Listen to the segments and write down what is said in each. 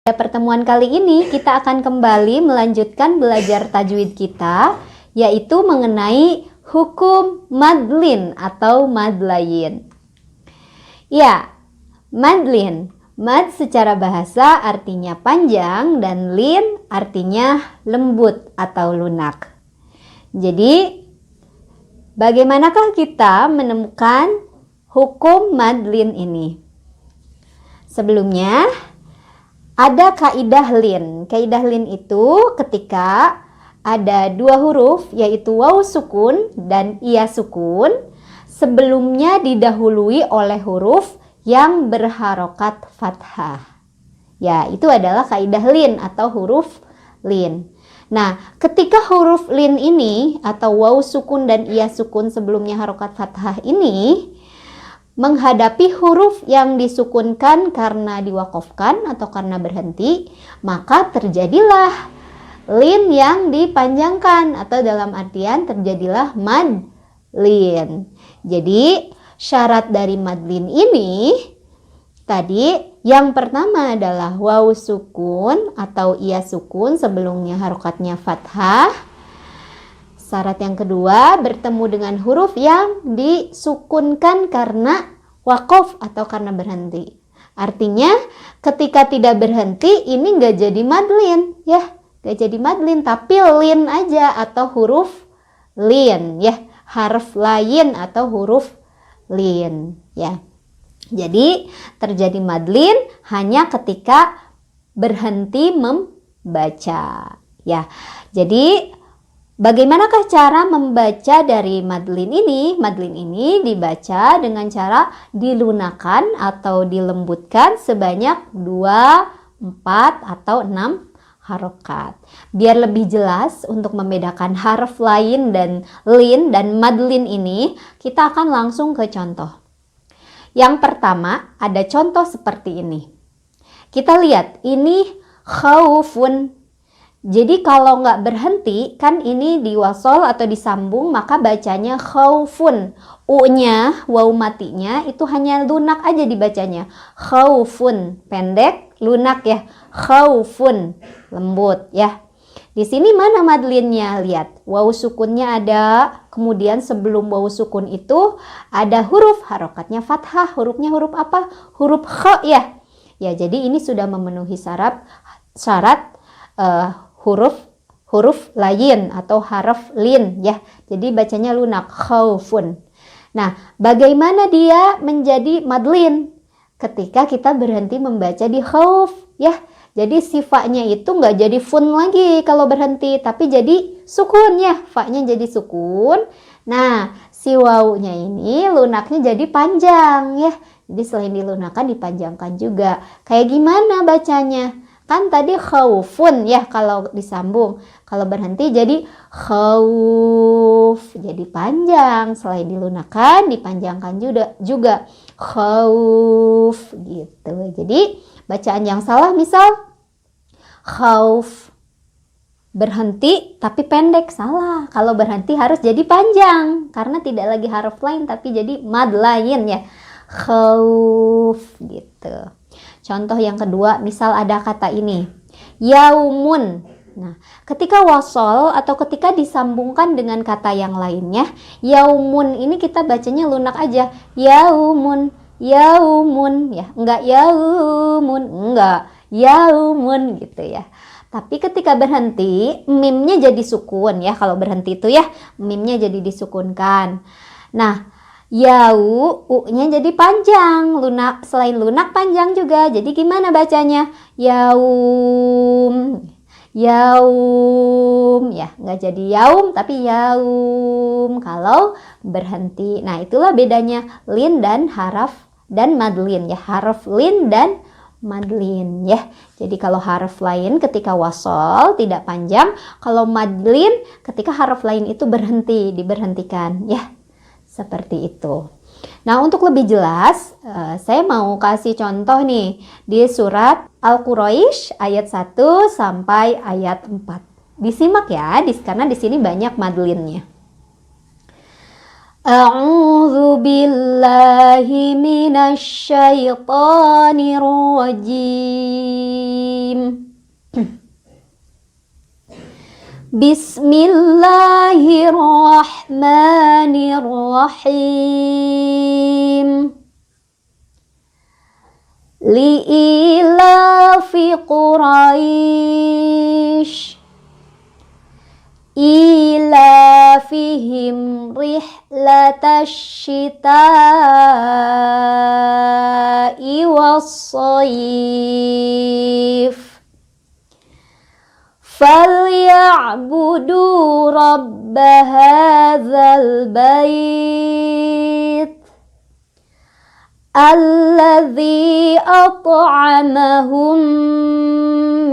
Pada pertemuan kali ini kita akan kembali melanjutkan belajar tajwid kita, yaitu mengenai hukum madlin atau madlayin. Ya, madlin. Mad secara bahasa artinya panjang dan lin artinya lembut atau lunak. Jadi, bagaimanakah kita menemukan hukum madlin ini? Sebelumnya, ada kaidah lin. Kaidah lin itu ketika ada dua huruf yaitu waw sukun dan ia sukun, sebelumnya didahului oleh huruf yang berharokat fathah. Ya, itu adalah kaidah lin atau huruf lin. Nah, ketika huruf lin ini atau waw sukun dan ia sukun sebelumnya harokat fathah ini menghadapi huruf yang disukunkan karena diwakofkan atau karena berhenti, maka terjadilah lin yang dipanjangkan atau dalam artian terjadilah mad lin. Jadi syarat dari mad lin ini tadi yang pertama adalah waw sukun atau ia sukun sebelumnya harokatnya fathah. Syarat yang kedua, bertemu dengan huruf yang disukunkan karena wakof atau karena berhenti. Artinya, ketika tidak berhenti, ini nggak jadi madlin, ya, nggak jadi madlin, tapi lin aja atau huruf lin, ya, harf lain atau huruf lin, ya. Jadi terjadi madlin hanya ketika berhenti membaca, ya. Jadi bagaimanakah cara membaca dari madlin ini? Madlin ini dibaca dengan cara dilunakan atau dilembutkan sebanyak 2, 4, atau 6 harokat. Biar lebih jelas untuk membedakan harf lain dan lin dan madlin ini, kita akan langsung ke contoh. Yang pertama ada contoh seperti ini. Kita lihat, ini khaufun. Jadi kalau nggak berhenti, kan ini diwasol atau disambung, maka bacanya khaufun. U-nya, waw matinya, itu hanya lunak aja dibacanya. Khaufun, pendek, lunak ya. Khaufun, lembut ya. Di sini mana madlinnya? Lihat, waw sukunnya ada, kemudian sebelum waw sukun itu ada huruf, harokatnya fathah. Hurufnya huruf apa? Huruf kha ya. Ya, jadi ini sudah memenuhi syarat huruf lain atau harf lin ya. Jadi bacanya lunak, khaufun. Nah, bagaimana dia menjadi madlin? Ketika kita berhenti membaca di khauf ya. Jadi si fa-nya itu nggak jadi fun lagi kalau berhenti, tapi jadi sukun ya. Fa-nya jadi sukun. Nah, si waw-nya ini lunaknya jadi panjang ya. Jadi selain dilunakkan dipanjangkan juga. Kayak gimana bacanya? Kan tadi khaufun ya kalau disambung. Kalau berhenti jadi khauf. Jadi panjang. Selain dilunakkan dipanjangkan juga. Khauf gitu. Jadi bacaan yang salah misal khauf. Berhenti tapi pendek, salah. Kalau berhenti harus jadi panjang. Karena tidak lagi harf lain tapi jadi mad lain ya. Khauf gitu. Contoh yang kedua, misal ada kata ini, yaumun. Nah, ketika wasol atau ketika disambungkan dengan kata yang lainnya, yaumun ini kita bacanya lunak aja. Yaumun, yaumun ya. Enggak yaumun, enggak. Yaumun gitu ya. Tapi ketika berhenti, mimnya jadi sukun ya. Kalau berhenti itu ya, mimnya jadi disukunkan. Nah, yau, u-nya jadi panjang, lunak, selain lunak panjang juga. Jadi gimana bacanya? Yaum, yaum, ya nggak jadi yaum tapi yaum kalau berhenti. Nah, itulah bedanya lin dan haraf dan madlin ya, harf lin dan madlin ya. Jadi kalau harf lain ketika wasol tidak panjang, kalau madlin ketika harf lain itu berhenti, diberhentikan ya. Seperti itu. Nah, untuk lebih jelas, saya mau kasih contoh nih di surat Al-Quraisy ayat 1 sampai ayat 4. Disimak ya, karena di sini banyak madlinnya. A'udzu billahi minasy syaithanir rajim. Bismillahirrahmanirrahim. Li'ilafi Quraisy ilafihim rihlatash syita'i was-shayf falyabudu rabb hadzal bait alladzi at'amahum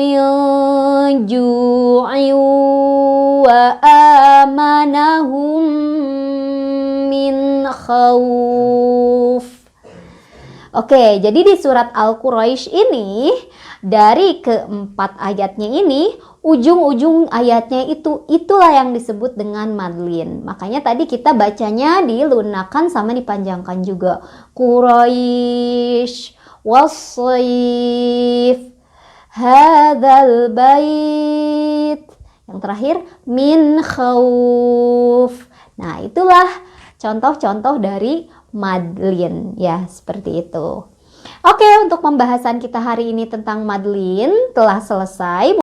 min ju'in wa amanahum min khauf. Oke, jadi di surat Al-Quraisy ini, dari keempat ayatnya ini, ujung-ujung ayatnya itulah yang disebut dengan madlin. Makanya tadi kita bacanya dilunakkan sama dipanjangkan juga. Quraisy was-sayf hadzal bait. Yang terakhir min khauf. Nah, itulah contoh-contoh dari madlin ya, seperti itu. Oke, untuk pembahasan kita hari ini tentang madlin telah selesai.